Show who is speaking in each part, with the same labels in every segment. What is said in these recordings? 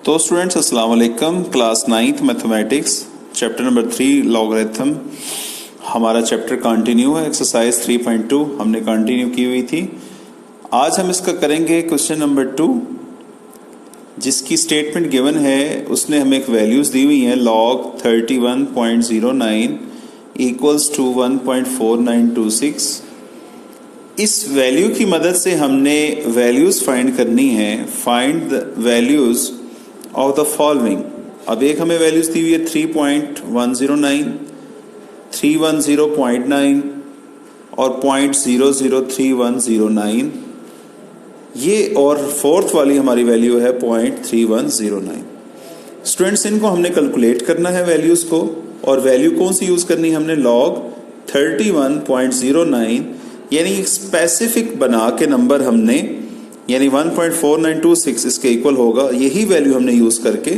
Speaker 1: तो स्टूडेंट्स अस्सलाम वालेकुम। Class 9th mathematics chapter number 3 logarithm हमारा चैप्टर कंटिन्यू है। एक्सरसाइज 3.2 हमने कंटिन्यू की हुई थी। आज हम इसका करेंगे क्वेश्चन नंबर 2, जिसकी स्टेटमेंट गिवन है। उसने हमें एक वैल्यूज दी हुई हैं, log 31.09 इक्वल्स टू 1.4926। इस वैल्यू की मदद से हमने वैल्यूज फाइंड करनी है। Find the values of the following. अब एक हमें वैल्यूज दी हुई है 3.109, 310.9 और 0.003109 ये, और फोर्थ वाली हमारी वैल्यू है 0.3109। स्टूडेंट्स, इनको हमने कैलकुलेट करना है वैल्यूज को, और वैल्यू कौन सी यूज करनी है हमने, log 31.09 यानी एक स्पेसिफिक बना के नंबर हमने, यानी 1.4926 इसके इक्वल होगा, यही वैल्यू हमने यूज करके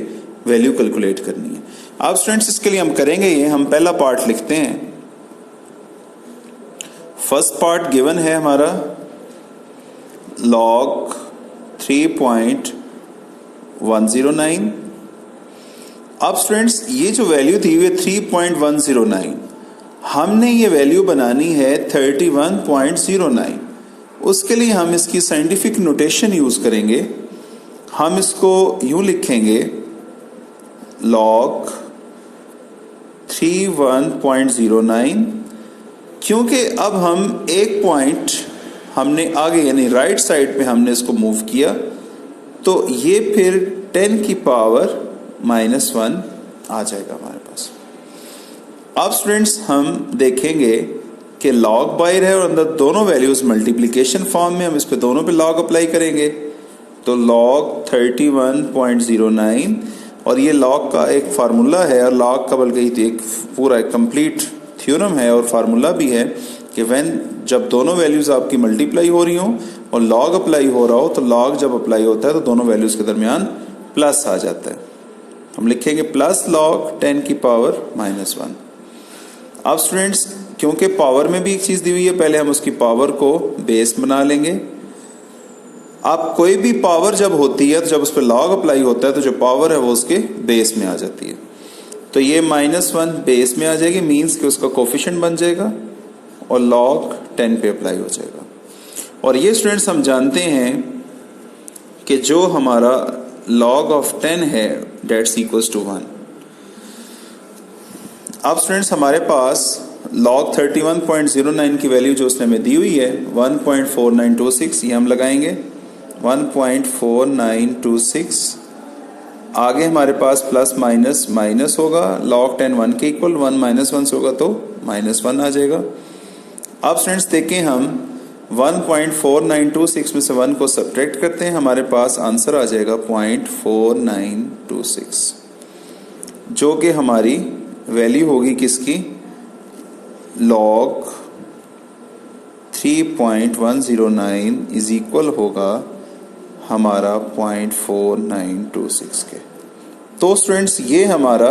Speaker 1: वैल्यू कैलकुलेट करनी है। अब स्टूडेंट्स इसके लिए हम करेंगे ये, हम पहला पार्ट लिखते हैं। फर्स्ट पार्ट गिवन है हमारा log 3.109। अब स्टूडेंट्स ये जो वैल्यू थी वो 3.109, हमने ये वैल्यू बनानी है 31.09। उसके लिए हम इसकी साइंटिफिक नोटेशन यूज करेंगे। हम इसको यूं लिखेंगे log 31.09, क्योंकि अब हम एक पॉइंट हमने आगे यानी राइट साइड पे हमने इसको मूव किया, तो ये फिर 10 की पावर -1 आ जाएगा हमारे पास। अब स्टूडेंट्स हम देखेंगे कि log बाहर है और अंदर दोनों वैल्यूज मल्टीप्लिकेशन फॉर्म में, हम इस पे दोनों पे log अप्लाई करेंगे। तो log 31.09, और ये log का एक फार्मूला है, और log का बल्कि एक पूरा कंप्लीट थ्योरम है और फार्मूला भी है कि जब दोनों वैल्यूज आपकी मल्टीप्लाई हो रही हो और log अप्लाई हो रहा हो, तो log जब अप्लाई होता है तो दोनों वैल्यूज के दरमियान प्लस आ जाता है। हम लिखेंगे प्लस log 10 की पावर -1। अब स्टूडेंट्स, क्योंकि पावर में भी एक चीज दी हुई है, पहले हम उसकी पावर को बेस बना लेंगे। अब कोई भी पावर जब होती है, तो जब उस पर log अप्लाई होता है, तो जो पावर है वो उसके बेस में आ जाती है। तो ये -1 बेस में आ जाएगी, मीन्स कि उसका कोफिशिएंट बन जाएगा और log 10 पे अप्लाई हो जाएगा। और ये स्टूडेंट्स हम जानते हैं कि जो हमारा log ऑफ 10 है डेट्स इक्वल्स टू 1। अब स्टूडेंट्स हमारे पास log 31.09 की वैल्यू जो उसने हमें दी हुई है 1.4926, ये हम लगाएंगे 1.4926। आगे हमारे पास प्लस माइनस माइनस होगा, log 10 1 के इक्वल, 1 -1 से होगा तो -1 आ जाएगा। अब स्टूडेंट्स देखें, हम 1.4926 में से 1 को सब्ट्रैक्ट करते हैं, हमारे पास आंसर आ जाएगा 0.4926, जो कि हमारी वैल्यू होगी किसकी, log 3.109 इज इक्वल होगा हमारा 0.4926 के। तो स्टूडेंट्स ये हमारा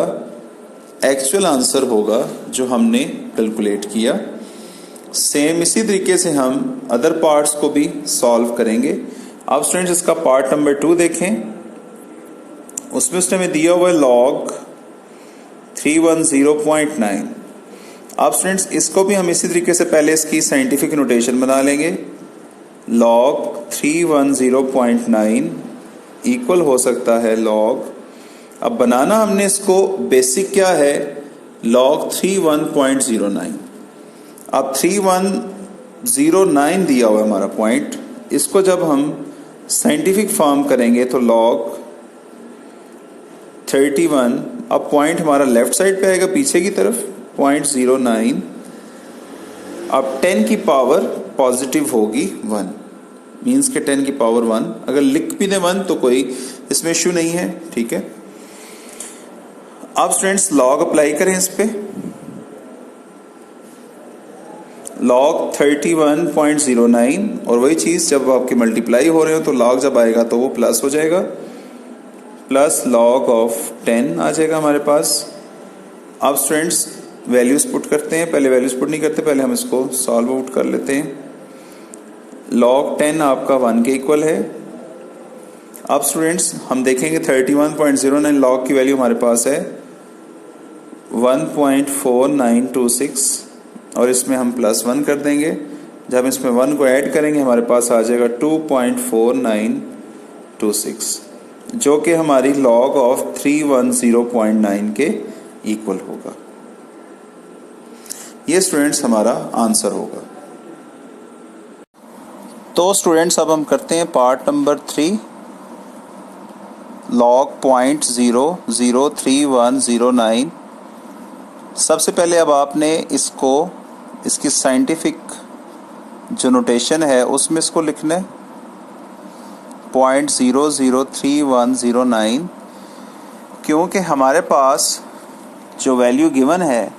Speaker 1: एक्चुअल आंसर होगा जो हमने कैलकुलेट किया। सेम इसी तरीके से हम अदर पार्ट्स को भी सॉल्व करेंगे। अब स्टूडेंट्स इसका पार्ट नंबर 2 देखें। उसमें उसने हमें दिया हुआ है log 310.9। अब स्टूडेंट्स इसको भी हम इसी तरीके से पहले इसकी साइंटिफिक नोटेशन बना लेंगे। log 310.9 इक्वल हो सकता है log, अब बनाना हमने इसको बेसिक क्या है, log 31.09। अब 3109 दिया हुआ है हमारा पॉइंट, इसको जब हम साइंटिफिक फॉर्म करेंगे तो log 31, अब पॉइंट हमारा लेफ्ट साइड पे आएगा पीछे की तरफ 0.09। अब 10 की पावर पॉजिटिव होगी 1, मीन्स के 10 की पावर 1, अगर लिख भी दे 1 तो कोई इसमें इश्यू नहीं है, ठीक है। अब स्टूडेंट्स log अप्लाई करें इस पे, log 31.09, और वही चीज जब आपकी मल्टीप्लाई हो रहे हो तो log जब आएगा तो वो प्लस हो जाएगा, प्लस log ऑफ 10 आ जाएगा हमारे पास। अब स्टूडेंट्स वैल्यूज पुट करते हैं, पहले वैल्यूज पुट नहीं करते, पहले हम इसको सॉल्व आउट कर लेते हैं। log 10 आपका 1 के इक्वल है। अब स्टूडेंट्स हम देखेंगे 31.09 लॉग की वैल्यू हमारे पास है 1.4926 और इसमें हम +1 कर देंगे। जब इसमें 1 को ऐड करेंगे हमारे पास आ जाएगा 2.4926 जो कि हमारी लॉग ऑफ 310.9 के इक्वल होगा। ये स्टूडेंट्स हमारा आंसर होगा। तो स्टूडेंट्स अब हम करते हैं पार्ट नंबर 3 लॉग 0.003109। सबसे पहले अब आपने इसकी साइंटिफिक जो नोटेशन है उसमें इसको लिखना है 0.003109, क्योंकि हमारे पास जो वैल्यू गिवन है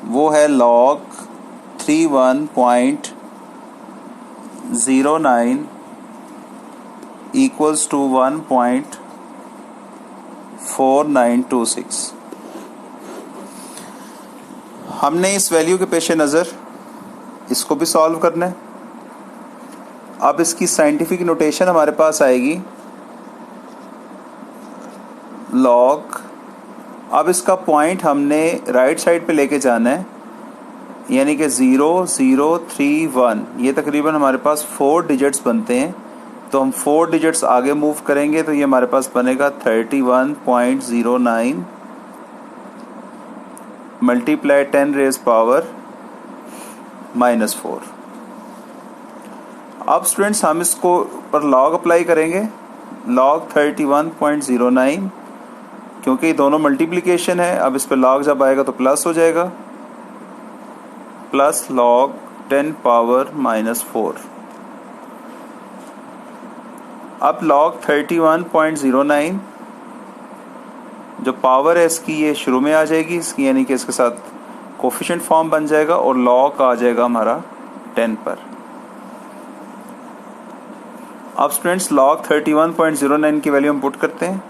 Speaker 1: वो है लॉग 31.09 इक्वल्स टू 1.4926। हमने इस वैल्यू के पेश नज़र इसको भी सॉल्व करना है। अब इसकी साइंटिफिक नोटेशन हमारे पास आएगी लॉग, अब इसका पॉइंट हमने राइट साइड पे लेके जाना है, यानी कि 0031। ये तकरीबन हमारे पास 4 डिजिट्स बनते हैं, तो हम 4 डिजिट्स आगे मूव करेंगे तो ये हमारे पास बनेगा 31.09 मल्टीप्लाई 10 रेज पावर -4। अब स्टूडेंट्स हम इसको पर लॉग अप्लाई करेंगे, लॉग 31.09, क्योंकि दोनों मल्टीप्लिकेशन है। अब इस पर लॉग जब आएगा तो प्लस हो जाएगा, प्लस लॉग 10 पावर -4। अब लॉग 31.09 जो पावर है इसकी ये शुरू में आ जाएगी इसकी, यानी कि इसके साथ कोफिशिएंट फॉर्म बन जाएगा और लॉग आ जाएगा हमारा 10 पर। अब स्टूडेंट्स लॉग 31.09 की वैल्यू हम पुट करते हैं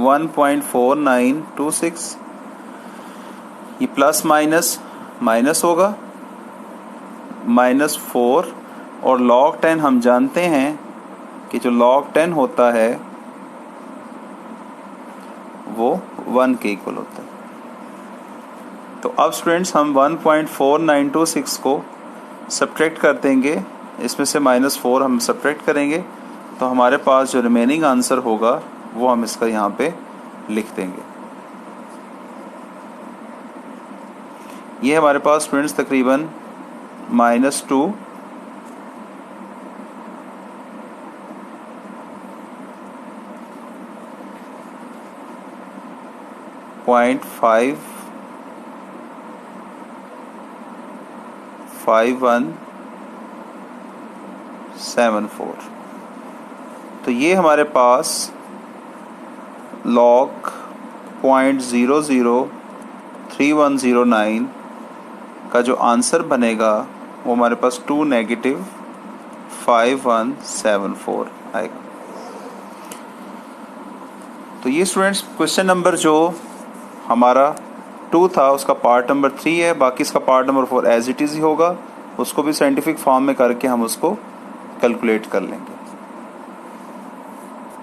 Speaker 1: 1.4926। ये प्लस माइनस माइनस होगा -4, और लॉग 10 हम जानते हैं कि जो लॉग 10 होता है वो 1 के इक्वल होता है। तो अब स्टूडेंट्स हम 1.4926 को सब्ट्रैक्ट कर देंगे, इसमें से -4 हम सब्ट्रैक्ट करेंगे तो हमारे पास जो रिमेनिंग आंसर होगा वो हम इसका यहाँ पे लिख देंगे। ये हमारे पास स्टूडेंट्स तकरीबन -2.5174। तो ये हमारे पास लॉग 0.003109 का जो आंसर बनेगा वो हमारे पास 2-5174 आएगा। तो ये स्टूडेंट्स क्वेश्चन नंबर जो हमारा 2 था उसका पार्ट नंबर 3 है। बाकी इसका part number 4 as it is ही होगा, उसको भी साइंटिफिक फॉर्म में करके हम उसको कैलकुलेट कर लेंगे।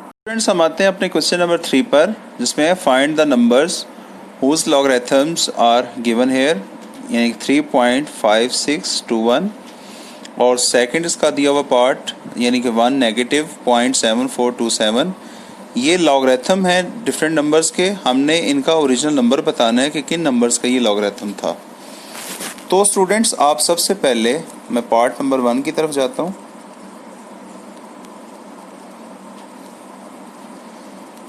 Speaker 1: स्टूडेंट्स हम आते हैं अपने क्वेश्चन नंबर 3 पर, जिसमें है find the numbers whose logarithms are given here, यानी 3.5621, और सेकंड इसका दिया हुआ पार्ट यानी कि 1 -0.7427। ये लॉगरिथम है डिफरेंट नंबर्स के, हमने इनका ओरिजिनल नंबर बताना है कि किन नंबर्स का ये लॉगरिथम था। तो स्टूडेंट्स आप सबसे पहले मैं पार्ट नंबर 1 की तरफ जाता हूँ।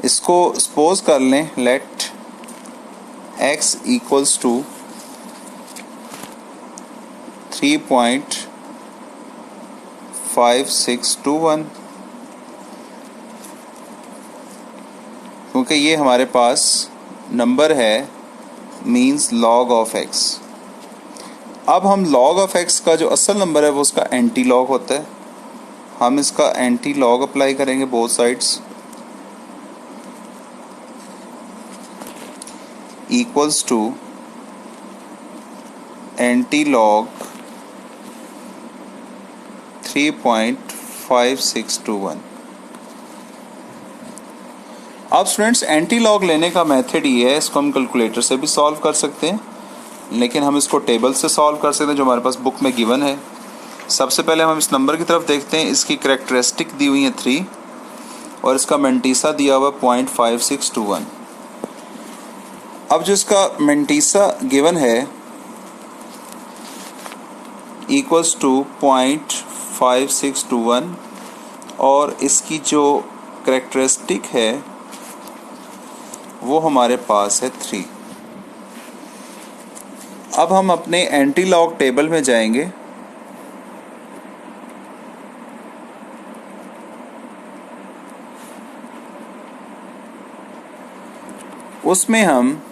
Speaker 1: इसको सपोज कर लें, लेट x इक्वल्स टू 3.5621, क्योंकि ये हमारे पास नंबर है मींस लॉग ऑफ x। अब हम लॉग ऑफ x का जो असल नंबर है वो उसका एंटी लॉग होता है, हम इसका एंटी लॉग अप्लाई करेंगे both sides, equals to anti log 3.5621। अब स्टूडेंट्स एंटी लॉग लेने का मेथड ये है, इसको हम कैलकुलेटर से भी सॉल्व कर सकते हैं, लेकिन हम इसको टेबल से सॉल्व कर सकते हैं जो हमारे पास बुक में गिवन है। सबसे पहले हम इस नंबर की तरफ देखते हैं। इसकी करैक्टरिस्टिक दी हुई है 3 और इसका मेंटीसा दिया हुआ 0.5621। अब जो इसका मेंटीसा गिवन है इक्वल्स टू 0.5621 और इसकी जो करैक्टरिस्टिक है वो हमारे पास है 3। अब हम अपने एंटी लॉग टेबल में जाएंगे। उसमें हम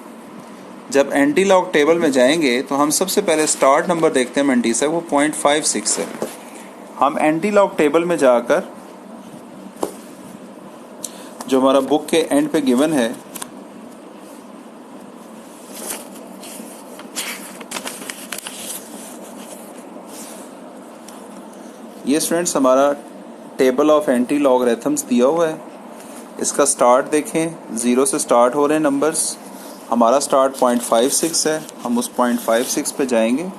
Speaker 1: जब एंटी लॉग टेबल में जाएंगे तो हम सबसे पहले स्टार्ट नंबर देखते हैं मेंटीसा, वो 0.56 है। हम एंटी लॉग टेबल में जाकर जो हमारा बुक के एंड पे गिवन है ये स्टूडेंट्स हमारा टेबल ऑफ एंटी लॉगरिथम्स दिया हुआ है। इसका स्टार्ट देखें, 0 से स्टार्ट हो रहे हैं नंबर्स। हमारा स्टार्ट 0.56 है, हम उस 0.56 पे जाएंगे।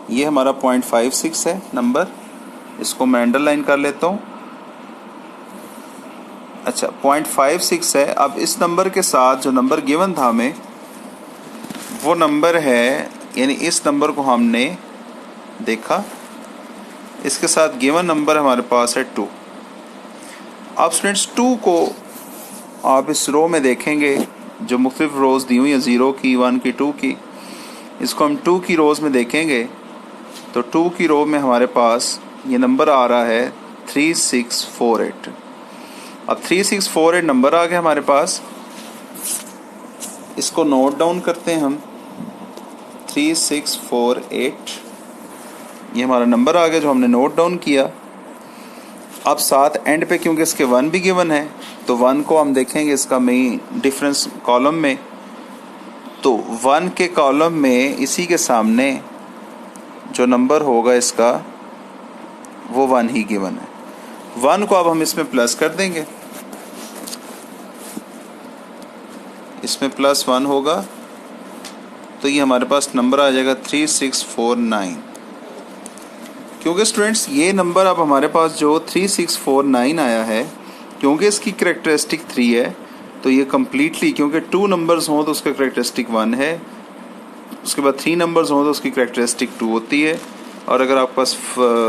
Speaker 1: ये हमारा 0.56 है नंबर, इसको मैं अंडरलाइन कर लेता हूँ। अच्छा 0.56 है। अब इस नंबर के साथ जो नंबर गिवन था हमें वो नंबर है, यानी इस नंबर को हमने देखा, इसके साथ गिवन नंबर हमारे पास है 2। अब स्टूडेंट्स 2 को आप इस रो में देखेंगे जो मुख्तलिफ रोज़ दी हुई है, 0 की, 1 की, 2 की। इसको हम 2 की रोज़ में देखेंगे तो 2 की रो में हमारे पास ये नंबर आ रहा है 3648। अब 3648 नंबर आ गया हमारे पास। इसको नोट डाउन करते हैं हम, 3648 ये हमारा नंबर आ गया जो हमने नोट डाउन किया। अब साथ एंड पे क्योंकि इसके 1 भी गिवन है तो 1 को हम देखेंगे इसका मेन डिफरेंस कॉलम में, तो 1 के कॉलम में इसी के सामने जो नंबर होगा इसका वो 1 ही गिवन है। 1 को अब हम इसमें प्लस कर देंगे, इसमें +1 होगा तो ये हमारे पास नंबर आ जाएगा 3649। क्योंकि स्टूडेंट्स ये नंबर अब हमारे पास जो 3649 आया है, क्योंकि इसकी करैक्टरिस्टिक 3 है तो ये कम्प्लीटली, क्योंकि 2 नंबर्स हों तो उसका करैक्टरिस्टिक 1 है, उसके बाद 3 नंबर्स हों तो उसकी करैक्टरिस्टिक 2 होती है, और अगर आपके पास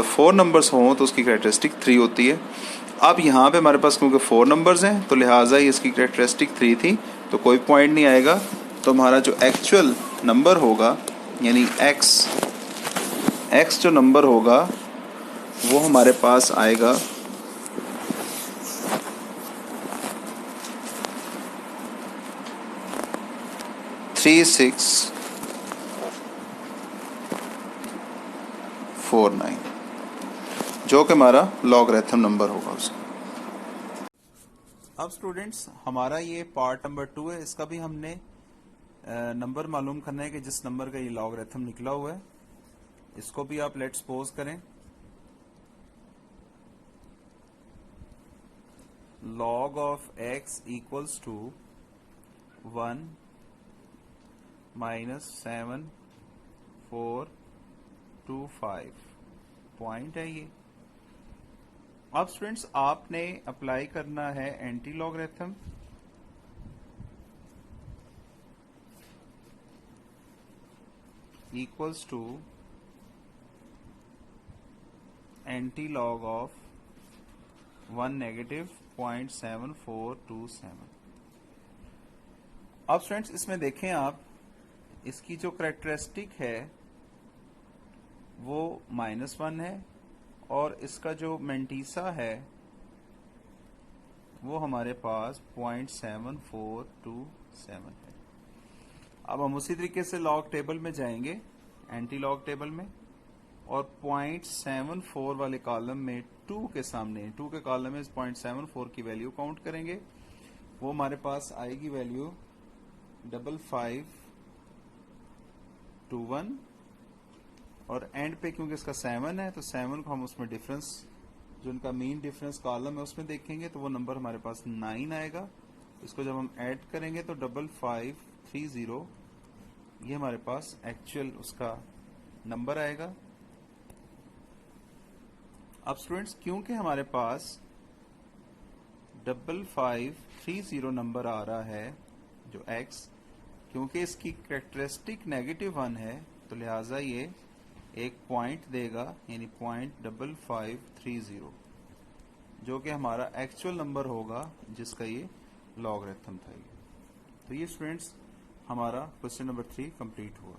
Speaker 1: 4 नंबर्स हों तो उसकी करैक्टरिस्टिक 3 होती है। अब यहाँ पे हमारे पास क्योंकि 4 नंबर्स हैं तो लिहाजा ही इसकी करैक्टरिस्टिक 3 थी तो कोई पॉइंट नहीं आएगा। तो हमारा जो एक्चुअल नंबर होगा यानी एक्स जो नंबर होगा वो हमारे पास आएगा 3649 जो कि हमारा लॉगरिथम नंबर होगा उसका। अब स्टूडेंट्स हमारा ये पार्ट नंबर 2 है, इसका भी हमने नंबर मालूम करना है कि जिस नंबर का ये लॉगरिथम निकला हुआ है। इसको भी आप लेट्स सपोज करें log of x equals to 1 minus 7425 point है ये। अब स्टूडेंट्स आपने अप्लाई करना है anti logarithm. Equals to anti log of 1 negative 0.7427। अब स्टूडेंट्स इसमें देखें आप, इसकी जो करैक्टरिस्टिक है वो -1 है और इसका जो मेंटीसा है वो हमारे पास 0.7427 है। अब हम उसी तरीके से लॉग टेबल में जाएंगे, एंटी लॉग टेबल में, और 0.74 वाले कॉलम में 2 के सामने 2 के कॉलम में 0.74 की वैल्यू काउंट करेंगे। वो हमारे पास आएगी वैल्यू 5521 और एंड पे क्योंकि इसका 7 है तो 7 को हम उसमें डिफरेंस जो उनका मीन डिफरेंस कॉलम है उसमें देखेंगे तो वो नंबर हमारे पास 9 आएगा इसको जब हम ऐड करेंगे तो 5530 ये हमारे पास एक्चुअल उसका नंबर आएगा। अब स्टूडेंट्स क्योंकि हमारे पास 5530 नंबर आ रहा है जो x, क्योंकि इसकी कैरेक्टरिस्टिक -1 है तो लिहाजा ये एक पॉइंट देगा, यानी .5530 जो कि हमारा एक्चुअल नंबर होगा जिसका ये लॉगरिथम था। तो ये स्टूडेंट्स हमारा क्वेश्चन नंबर 3 कंप्लीट हुआ।